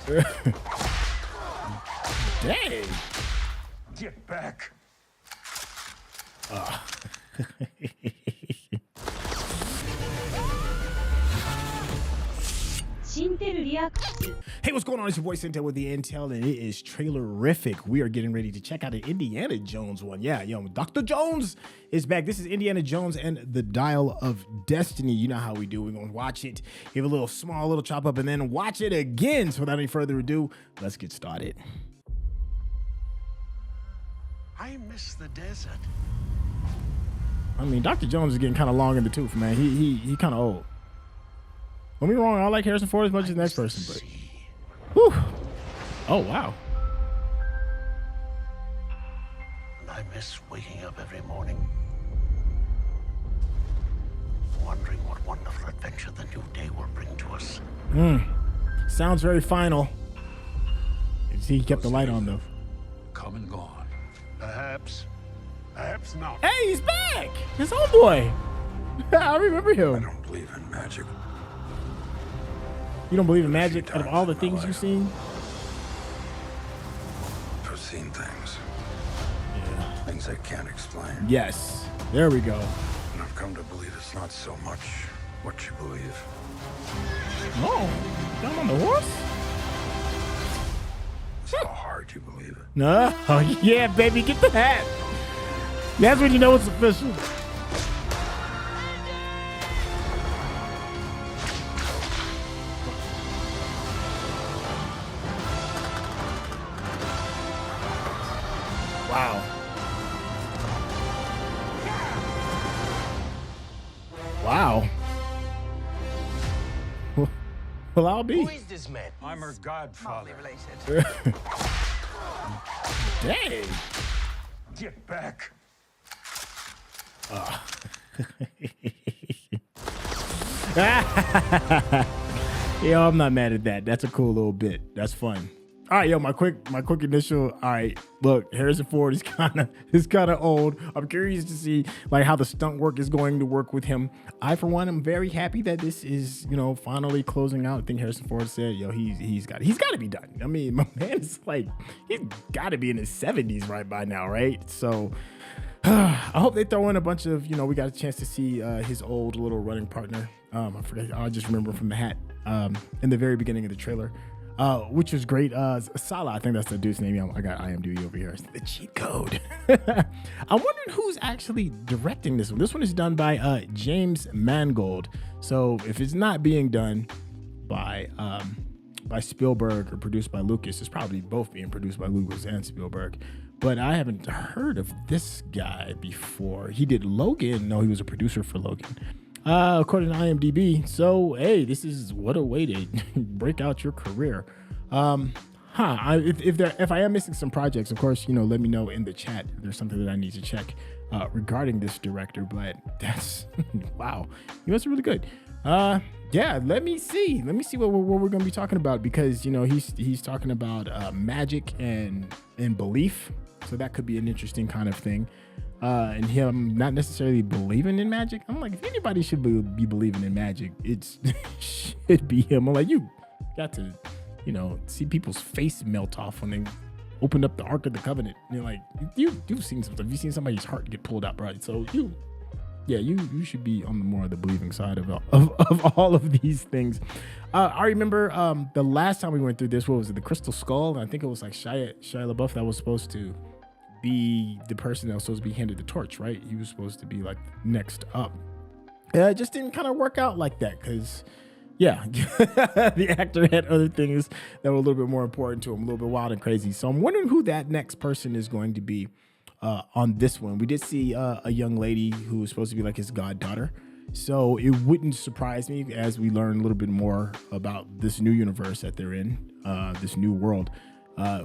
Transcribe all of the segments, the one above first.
Dang. Get back. Hey, what's going on? It's your boy Syntell with the Intel, and it is trailerific. We are getting ready to check out an Indiana Jones one. Yeah, yo, Dr. Jones is back. This is Indiana Jones and the Dial of Destiny. You know how we do. We're going to watch it, give a little small little chop up, and then watch it again. So without any further ado, let's get started. I miss the desert. I mean, Dr. Jones is getting kind of long in the tooth, man. He kind of old. Don't be wrong, I like Harrison Ford as much as the next person, but whew. Oh wow. And I miss waking up every morning, wondering what wonderful adventure the new day will bring to us. Sounds very final. You see, he kept the light on though. Come and gone. Perhaps not. Hey, he's back! His homeboy. I remember him. I don't believe in magic. You don't believe in magic out of all the things you've seen? I've seen things. Yeah. Things I can't explain. Yes. There we go. And I've come to believe it's not so much what you believe. Oh, down on the horse? It's how hard you believe it. No. Oh, yeah, baby, get the hat. That's when you know it's official. Wow. Wow. Well, I'll be. Who is this man? I'm her godfather. Related. Dang. Get back. Yo, I'm not mad at that. That's a cool little bit. That's fun. All right, yo, my quick initial. All right, look, Harrison Ford is kind of old. I'm curious to see like how the stunt work is going to work with him. I, for one, am very happy that this is, finally closing out. I think Harrison Ford said, yo, he's got to be done. I mean, my man is like, he's got to be in his 70s right by now, right? So I hope they throw in a bunch of, we got a chance to see his old little running partner. I forget. I just remember from the hat in the very beginning of the trailer. Which was great. Sala, I think that's the dude's name. I got IMDb over here. It's the cheat code. I'm wondering who's actually directing this one. This one is done by James Mangold. So if it's not being done by Spielberg or produced by Lucas, it's probably both being produced by Lucas and Spielberg. But I haven't heard of this guy before. He did Logan. No, he was a producer for Logan. According to IMDb. So, hey, this is what a way to break out your career. If I am missing some projects, of course, let me know in the chat if there's something that I need to check regarding this director. But that's wow, he was really good. Yeah, let me see what we're gonna be talking about, because he's talking about magic and belief. So that could be an interesting kind of thing. And him not necessarily believing in magic. I'm like, if anybody should be believing in magic, it should be him. I'm like, you got to, see people's face melt off when they opened up the Ark of the Covenant. And you're like, you've seen some stuff. You've seen somebody's heart get pulled out, right? So you should be on the more of the believing side of all of these things. I remember the last time we went through this, what was it? The Crystal Skull. And I think it was like Shia LaBeouf that was supposed to be the person that was supposed to be handed the torch, right? He was supposed to be like next up. It just didn't kind of work out like that, because the actor had other things that were a little bit more important to him, a little bit wild and crazy. So I'm wondering who that next person is going to be on this one. We did see a young lady who was supposed to be like his goddaughter. So it wouldn't surprise me as we learn a little bit more about this new universe that they're in, this new world.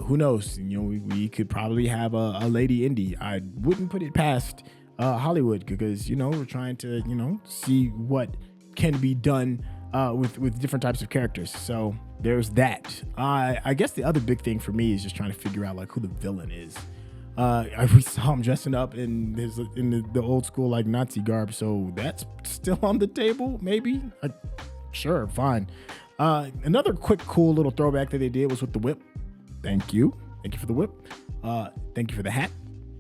Who knows? We could probably have a lady Indy. I wouldn't put it past Hollywood, because we're trying to see what can be done with different types of characters. So there's that. I guess the other big thing for me is just trying to figure out like who the villain is. We saw him dressing up in the old school like Nazi garb, so that's still on the table. Maybe, sure, fine. Another quick, cool little throwback that they did was with the whip. Thank you for the whip. Thank you for the hat,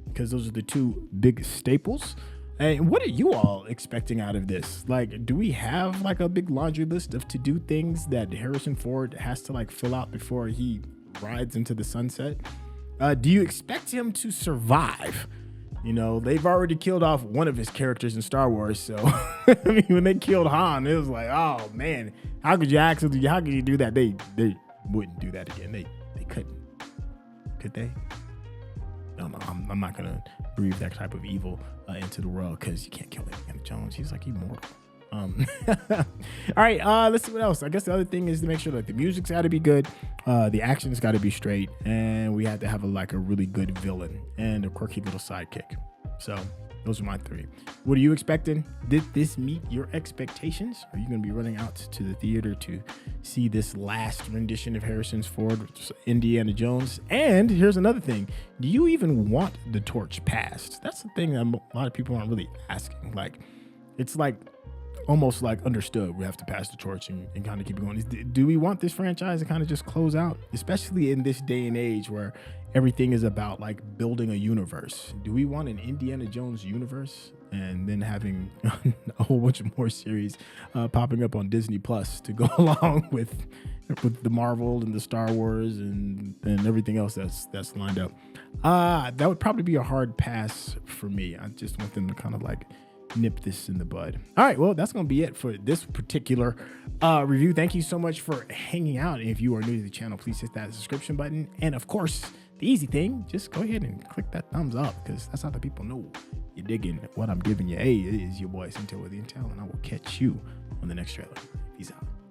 because those are the two big staples. And what are you all expecting out of this? Like, do we have like a big laundry list of to-do things that Harrison Ford has to like fill out before he rides into the sunset? Do you expect him to survive? You know, they've already killed off one of his characters in Star Wars. So, I mean, when they killed Han, it was like, oh man, how could you do that? They wouldn't do that again. They couldn't. Could they? No, I'm not going to breathe that type of evil into the world, because you can't kill Indiana Jones. He's like immortal. All right, let's see what else. I guess the other thing is to make sure that the music's got to be good, the action's got to be straight, and we have to have a really good villain and a quirky little sidekick. So those are my three. What are you expecting? Did this meet your expectations? Are you going to be running out to the theater to see this last rendition of Harrison Ford, Indiana Jones? And here's another thing. Do you even want the torch passed? That's the thing that a lot of people aren't really asking. Like, it's like almost like understood we have to pass the torch and kind of keep it going. Do we want this franchise to kind of just close out, especially in this day and age where everything is about like building a universe? Do we want an Indiana Jones universe and then having a whole bunch of more series popping up on Disney Plus to go along with the Marvel and the Star Wars and everything else that's lined up? That would probably be a hard pass for me. I just want them to kind of like nip this in the bud. All right, well, that's gonna be it for this particular review. Thank you so much for hanging out. If you are new to the channel, please hit that subscription button, and of course the easy thing, just go ahead and click that thumbs up, because that's how the people know you're digging what I'm giving you. Hey, it is your boy Syntell with the Intel, and I will catch you on the next trailer. Peace out.